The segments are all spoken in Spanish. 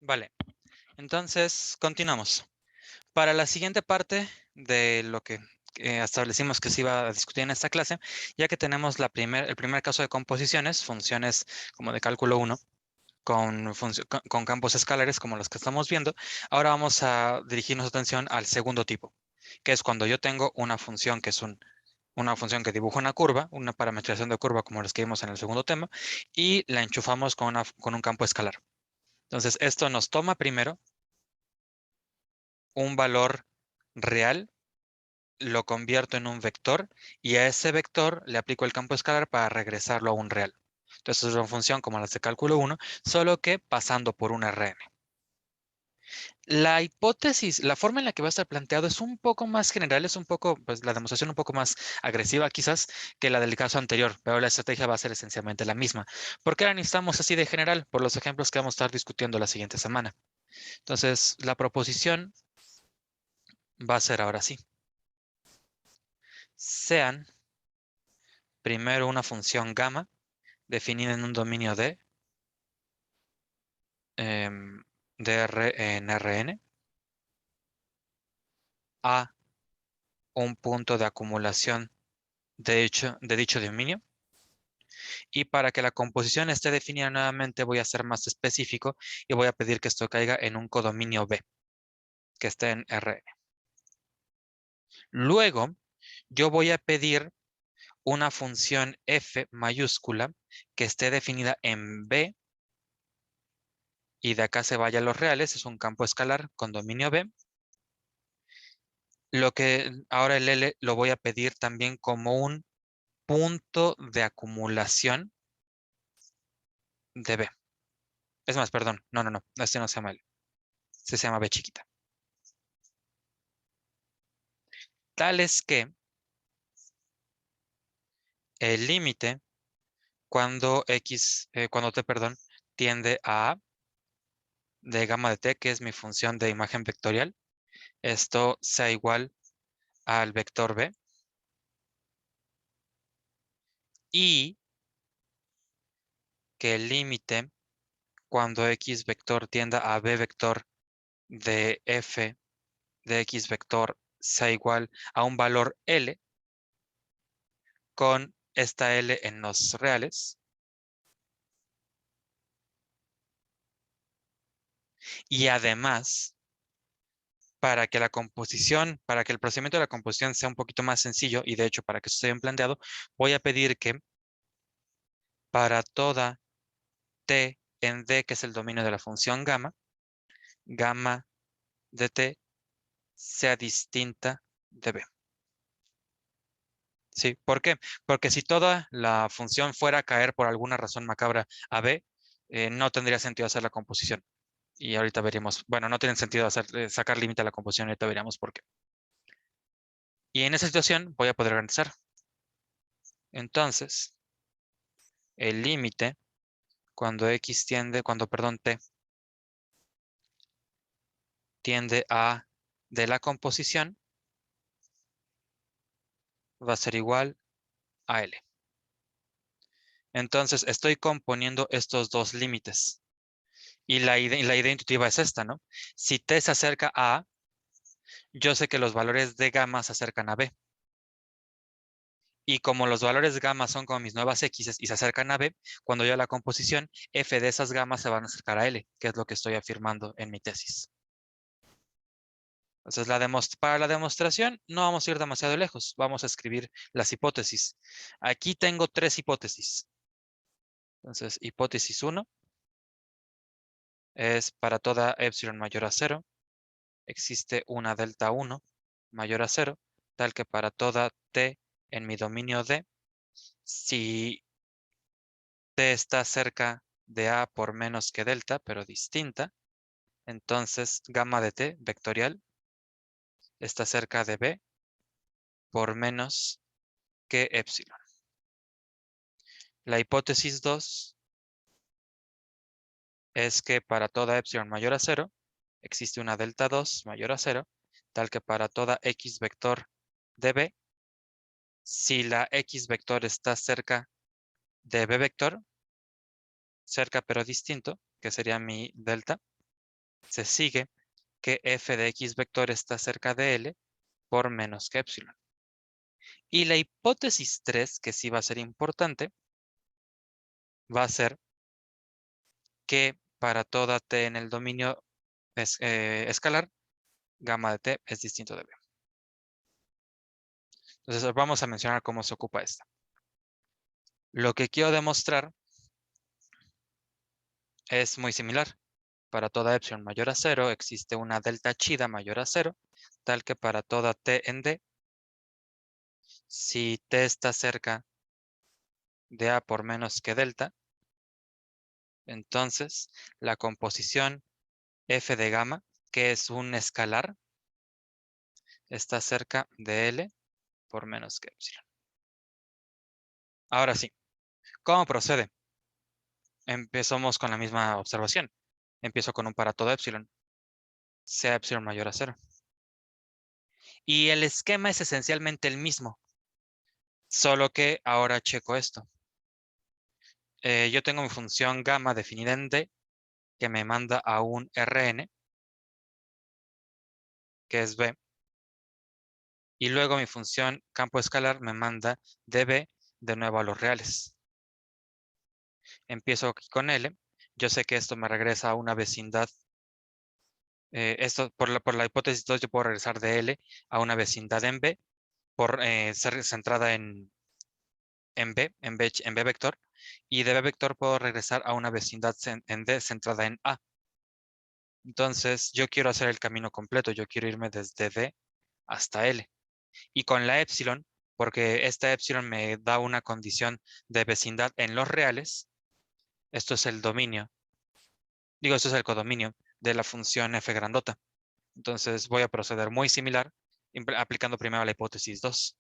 Vale, entonces continuamos. Para la siguiente parte de lo que establecimos que se iba a discutir en esta clase, ya que tenemos el primer caso de composiciones, funciones como de cálculo 1, con campos escalares como los que estamos viendo, ahora vamos a dirigirnos atención al segundo tipo, que es cuando yo tengo una función que es una función que dibuja una curva, una parametrización de curva como las que vimos en el segundo tema, y la enchufamos con un campo escalar. Entonces, esto nos toma primero un valor real, lo convierto en un vector y a ese vector le aplico el campo escalar para regresarlo a un real. Entonces es una función como las de cálculo 1, solo que pasando por un Rn. La hipótesis, la forma en la que va a estar planteado es un poco más general, es un poco, pues la demostración un poco más agresiva quizás que la del caso anterior, pero la estrategia va a ser esencialmente la misma. ¿Por qué la necesitamos así de general? Por los ejemplos que vamos a estar discutiendo la siguiente semana. Entonces, la proposición va a ser ahora sí. Sean primero una función gamma definida en un dominio en Rn a un punto de acumulación de dicho dominio. Y para que la composición esté definida nuevamente, voy a ser más específico y voy a pedir que esto caiga en un codominio B, que esté en Rn. Luego, yo voy a pedir una función f mayúscula que esté definida en B y de acá se vaya a los reales, es un campo escalar con dominio B. Lo que ahora el L lo voy a pedir también como un punto de acumulación de B. Es más, perdón, no, este no se llama L, este se llama B chiquita. Tal es que el límite cuando t, perdón, tiende a de gamma de t, que es mi función de imagen vectorial, esto sea igual al vector B y que el límite cuando x vector tienda a b vector de f de x vector sea igual a un valor L con esta L en los reales. Y además, para que el procedimiento de la composición sea un poquito más sencillo, y de hecho para que esto esté bien planteado, voy a pedir que para toda t en D, que es el dominio de la función gamma, gamma de t sea distinta de B. ¿Sí? ¿Por qué? Porque si toda la función fuera a caer por alguna razón macabra a B, no tendría sentido hacer la composición. Y ahorita veremos, bueno, no tiene sentido sacar límite a la composición, ahorita veremos por qué. Y en esa situación voy a poder garantizar. Entonces, el límite cuando t tiende a de la composición va a ser igual a L. Entonces, estoy componiendo estos dos límites. Y la idea intuitiva es esta, ¿no? Si t se acerca a A, yo sé que los valores de gamma se acercan a B. Y como los valores gamma son como mis nuevas X y se acercan a B, cuando yo haga la composición, F de esas gamas se van a acercar a L, que es lo que estoy afirmando en mi tesis. Entonces, para la demostración no vamos a ir demasiado lejos. Vamos a escribir las hipótesis. Aquí tengo tres hipótesis. Entonces, hipótesis 1 es para toda epsilon mayor a 0. Existe una delta 1 mayor a 0, tal que para toda t en mi dominio D, si t está cerca de A por menos que delta, pero distinta, entonces gamma de t vectorial está cerca de B por menos que epsilon. La hipótesis 2 es que para toda epsilon mayor a 0, existe una delta 2 mayor a 0, tal que para toda x vector de B, si la x vector está cerca de B vector, cerca pero distinto, que sería mi delta, se sigue que f de x vector está cerca de L por menos que epsilon. Y la hipótesis 3, que sí va a ser importante, va a ser que para toda t en el dominio escalar, gamma de t es distinto de b. Entonces vamos a mencionar cómo se ocupa esta. Lo que quiero demostrar es muy similar. Para toda epsilon mayor a 0 existe una delta chida mayor a 0, tal que para toda t en d, si t está cerca de a por menos que delta, entonces la composición f de gamma, que es un escalar, está cerca de L por menos que epsilon. Ahora sí, ¿cómo procede? Empezamos con la misma observación. Empiezo con un para todo epsilon, sea epsilon mayor a 0. Y el esquema es esencialmente el mismo, solo que ahora checo esto. Yo tengo mi función gamma definida en D, que me manda a un Rn, que es B. Y luego mi función campo escalar me manda dB de nuevo a los reales. Empiezo aquí con L. Yo sé que esto me regresa a una vecindad. Esto por la hipótesis 2 yo puedo regresar de L a una vecindad en B por ser centrada en B vector. Y de B vector puedo regresar a una vecindad en D centrada en A. Entonces yo quiero hacer el camino completo. Yo quiero irme desde D hasta L. Y con la epsilon, porque esta epsilon me da una condición de vecindad en los reales, esto es el dominio, esto es el codominio de la función f grandota. Entonces voy a proceder muy similar, aplicando primero la hipótesis 2.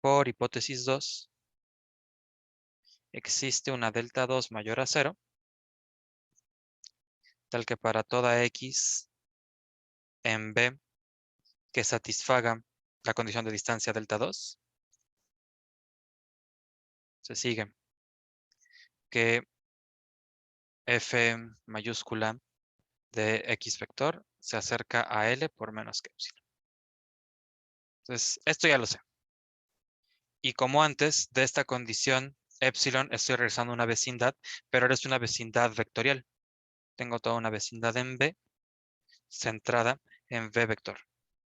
Por hipótesis 2, existe una delta 2 mayor a 0, tal que para toda x en B que satisfaga la condición de distancia delta 2, se sigue que f mayúscula de x vector se acerca a L por menos que epsilon. Entonces, esto ya lo sé. Y como antes, de esta condición epsilon estoy regresando a una vecindad, pero ahora es una vecindad vectorial. Tengo toda una vecindad en B centrada en B vector,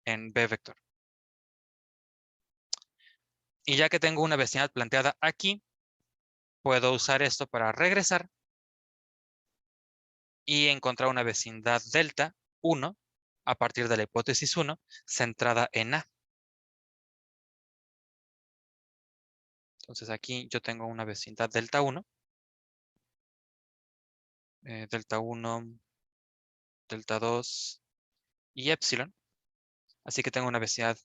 en B vector. Y ya que tengo una vecindad planteada aquí, puedo usar esto para regresar y encontrar una vecindad delta 1 a partir de la hipótesis 1 centrada en A. Entonces aquí yo tengo una vecindad delta 1, delta 1, delta 2 y epsilon. Así que tengo una vecindad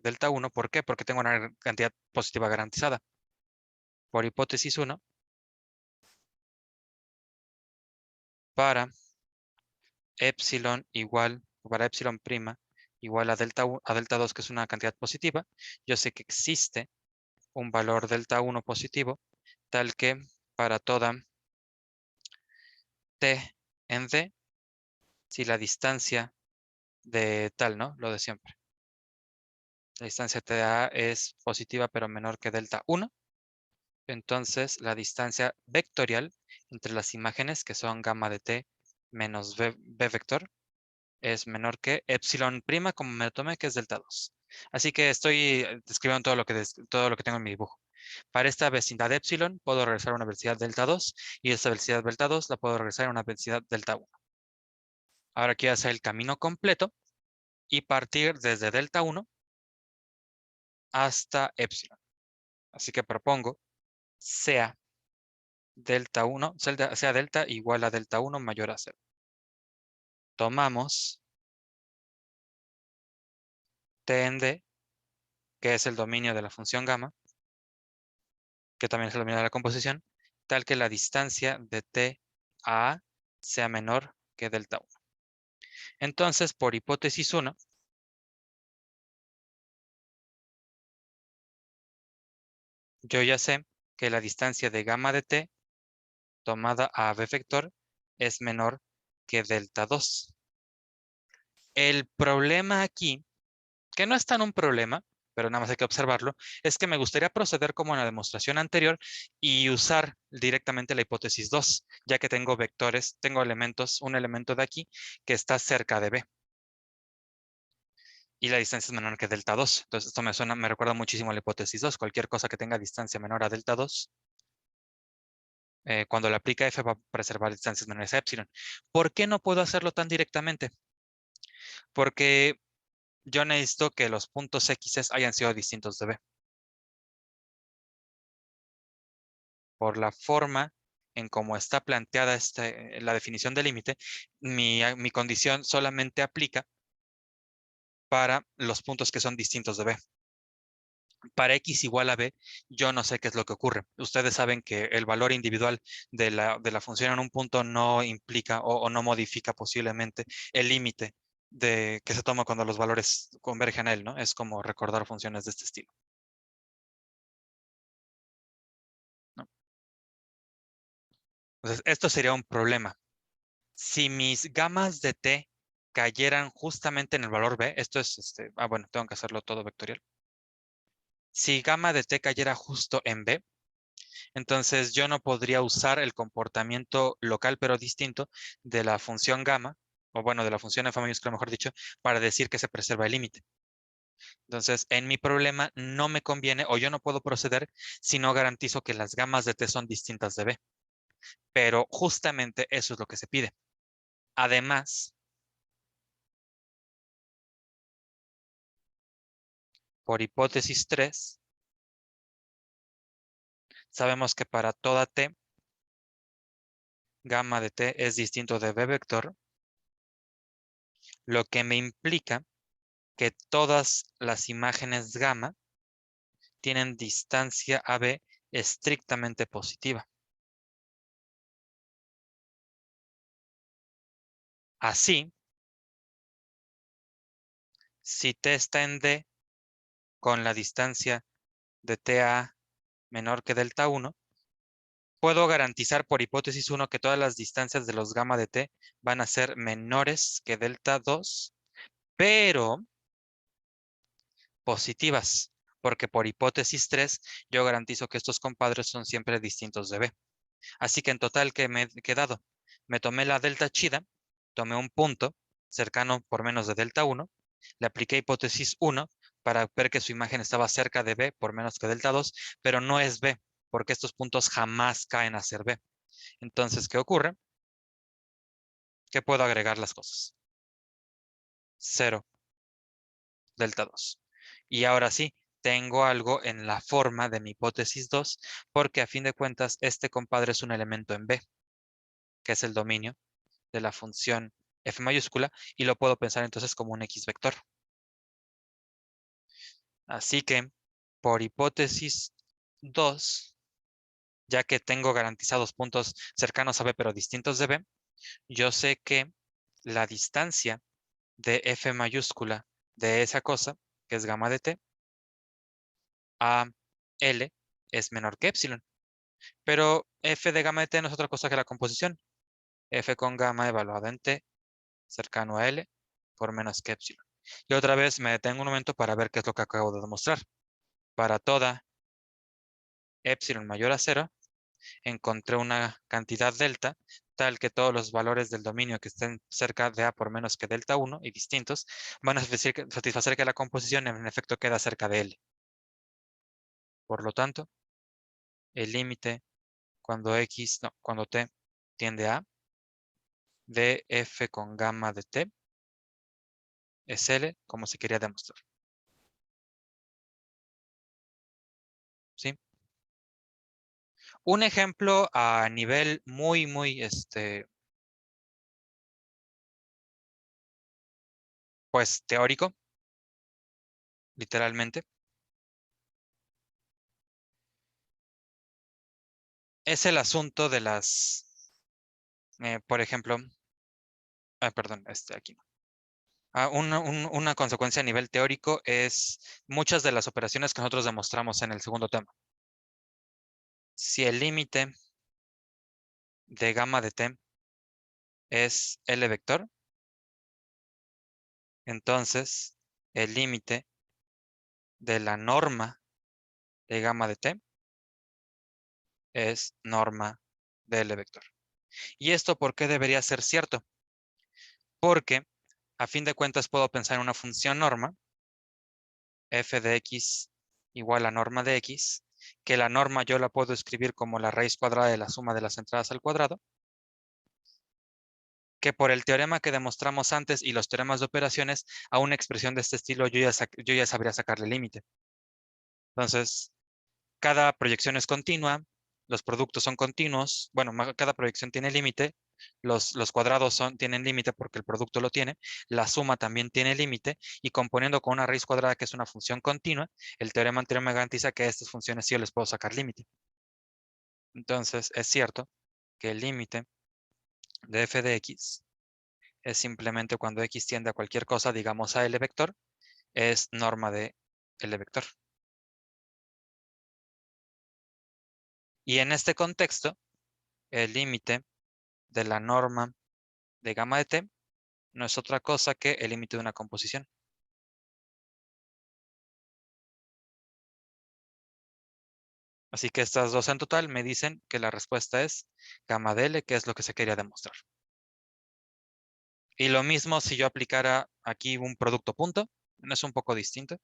delta 1. ¿Por qué? Porque tengo una cantidad positiva garantizada. Por hipótesis 1, para epsilon igual, para epsilon prima igual a delta 1, a delta 2, que es una cantidad positiva, yo sé que existe un valor delta 1 positivo, tal que para toda t en D, si la distancia de tal, ¿no? Lo de siempre. La distancia TA es positiva pero menor que delta 1. Entonces la distancia vectorial entre las imágenes, que son gamma de t menos b vector, es menor que epsilon prima, como me lo tomé, que es delta 2. Así que estoy describiendo todo lo que tengo en mi dibujo. Para esta vecindad epsilon puedo regresar a una velocidad delta 2 y esta velocidad delta 2 la puedo regresar a una velocidad delta 1. Ahora quiero hacer el camino completo y partir desde delta 1 hasta epsilon. Así que propongo sea delta 1, sea delta igual a delta 1 mayor a 0. Tomamos t en d, que es el dominio de la función gamma, que también es el dominio de la composición, tal que la distancia de t a A sea menor que delta 1. Entonces, por hipótesis 1, yo ya sé que la distancia de gamma de t tomada a b vector es menor que delta 2. El problema aquí, que no es tan un problema, pero nada más hay que observarlo, es que me gustaría proceder como en la demostración anterior y usar directamente la hipótesis 2, ya que tengo vectores, tengo elementos, un elemento de aquí que está cerca de B. Y la distancia es menor que delta 2. Entonces esto me recuerda muchísimo a la hipótesis 2. Cualquier cosa que tenga distancia menor a delta 2, cuando le aplica F va a preservar distancias menores a epsilon. ¿Por qué no puedo hacerlo tan directamente? Porque yo necesito que los puntos X hayan sido distintos de B. Por la forma en cómo está planteada la definición de límite, mi condición solamente aplica para los puntos que son distintos de B. Para X igual a B, yo no sé qué es lo que ocurre. Ustedes saben que el valor individual de la función en un punto no implica o no modifica posiblemente el límite que se toma cuando los valores convergen a él, ¿no? Es como recordar funciones de este estilo, ¿no? Entonces, esto sería un problema. Si mis gamas de T cayeran justamente en el valor B, esto es, bueno, tengo que hacerlo todo vectorial. Si gamma de T cayera justo en B, entonces yo no podría usar el comportamiento local pero distinto de la función gamma, o bueno, de la función f mayúscula, mejor dicho, para decir que se preserva el límite. Entonces, en mi problema no me conviene o yo no puedo proceder si no garantizo que las gamas de T son distintas de B. Pero justamente eso es lo que se pide. Además, por hipótesis 3, sabemos que para toda T, gamma de T es distinto de B vector, lo que me implica que todas las imágenes gamma tienen distancia a B estrictamente positiva. Así, si T está en D con la distancia de TA menor que delta 1, puedo garantizar por hipótesis 1 que todas las distancias de los gamma de T van a ser menores que delta 2, pero positivas, porque por hipótesis 3 yo garantizo que estos compadres son siempre distintos de B. Así que en total, ¿qué me he quedado? Me tomé la delta chida, tomé un punto cercano por menos de delta 1, le apliqué hipótesis 1 para ver que su imagen estaba cerca de B por menos que delta 2, pero no es B, porque estos puntos jamás caen a ser B. Entonces, ¿qué ocurre? Que puedo agregar las cosas. 0, delta 2. Y ahora sí, tengo algo en la forma de mi hipótesis 2, porque a fin de cuentas, este compadre es un elemento en B, que es el dominio de la función f mayúscula, y lo puedo pensar entonces como un x vector. Así que, por hipótesis 2, ya que tengo garantizados puntos cercanos a B pero distintos de B, yo sé que la distancia de f mayúscula de esa cosa, que es gamma de T, a L es menor que epsilon. Pero f de gamma de T no es otra cosa que la composición. F con gamma evaluada en T cercano a L por menos que epsilon. Y otra vez me detengo un momento para ver qué es lo que acabo de demostrar. Para toda epsilon mayor a 0, encontré una cantidad delta tal que todos los valores del dominio que estén cerca de A por menos que delta 1 y distintos van a satisfacer que la composición en efecto queda cerca de L. Por lo tanto, el límite cuando T tiende a de F con gamma de T es L, como se quería demostrar. ¿Sí? Un ejemplo a nivel muy, pues teórico, literalmente, es el asunto de por ejemplo, perdón, aquí no. Una consecuencia a nivel teórico es muchas de las operaciones que nosotros demostramos en el segundo tema. Si el límite de gamma de T es L vector, entonces el límite de la norma de gamma de t es norma de L vector. ¿Y esto por qué debería ser cierto? Porque a fin de cuentas puedo pensar en una función norma, f de x igual a norma de x, que la norma yo la puedo escribir como la raíz cuadrada de la suma de las entradas al cuadrado, que por el teorema que demostramos antes y los teoremas de operaciones, a una expresión de este estilo yo ya sabría sacarle límite. Entonces, cada proyección es continua, los productos son continuos, bueno, cada proyección tiene límite, los cuadrados tienen límite porque el producto lo tiene, la suma también tiene límite, y componiendo con una raíz cuadrada que es una función continua, el teorema anterior me garantiza que a estas funciones sí yo les puedo sacar límite. Entonces, es cierto que el límite de f de x es simplemente cuando x tiende a cualquier cosa, digamos a L vector, es norma de L vector. Y en este contexto, el límite de la norma de gamma de t no es otra cosa que el límite de una composición. Así que estas dos en total me dicen que la respuesta es gamma de L, que es lo que se quería demostrar. Y lo mismo si yo aplicara aquí un producto punto, no es un poco distinto,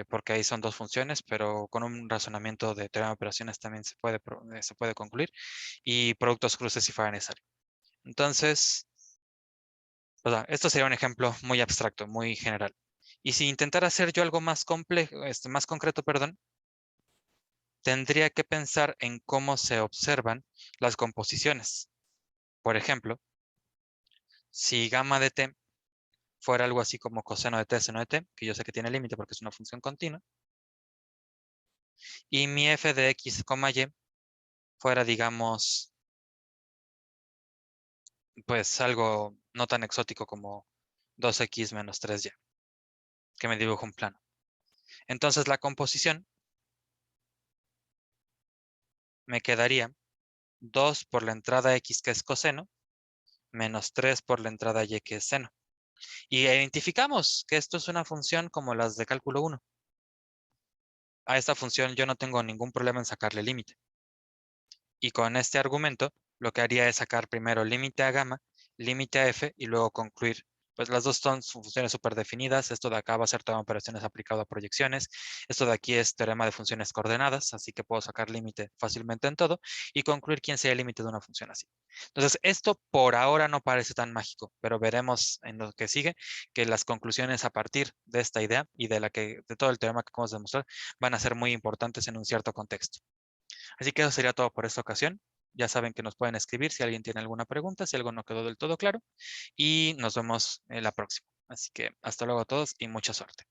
porque ahí son dos funciones, pero con un razonamiento de teorema de operaciones también se puede concluir, y productos cruces si fuera necesario. Entonces, o sea, esto sería un ejemplo muy abstracto, muy general. Y si intentara hacer yo algo más complejo, más concreto, perdón, tendría que pensar en cómo se observan las composiciones. Por ejemplo, si gamma de t fuera algo así como coseno de t seno de t, que yo sé que tiene límite porque es una función continua, y mi f de x, y fuera, digamos, pues algo no tan exótico como 2x menos 3y, que me dibujo un plano. Entonces la composición me quedaría 2 por la entrada x, que es coseno, menos 3 por la entrada y, que es seno. Y identificamos que esto es una función como las de cálculo 1. A esta función yo no tengo ningún problema en sacarle límite. Y con este argumento, lo que haría es sacar primero límite a gamma, límite a f, y luego concluir. Pues las dos son funciones súper definidas. Esto de acá va a ser toda operaciones aplicado a proyecciones. Esto de aquí es teorema de funciones coordenadas, así que puedo sacar límite fácilmente en todo y concluir quién sea el límite de una función así. Entonces, esto por ahora no parece tan mágico, pero veremos en lo que sigue que las conclusiones a partir de esta idea y de todo el teorema que acabamos de demostrar van a ser muy importantes en un cierto contexto. Así que eso sería todo por esta ocasión. Ya saben que nos pueden escribir si alguien tiene alguna pregunta, si algo no quedó del todo claro, y nos vemos en la próxima. Así que hasta luego a todos y mucha suerte.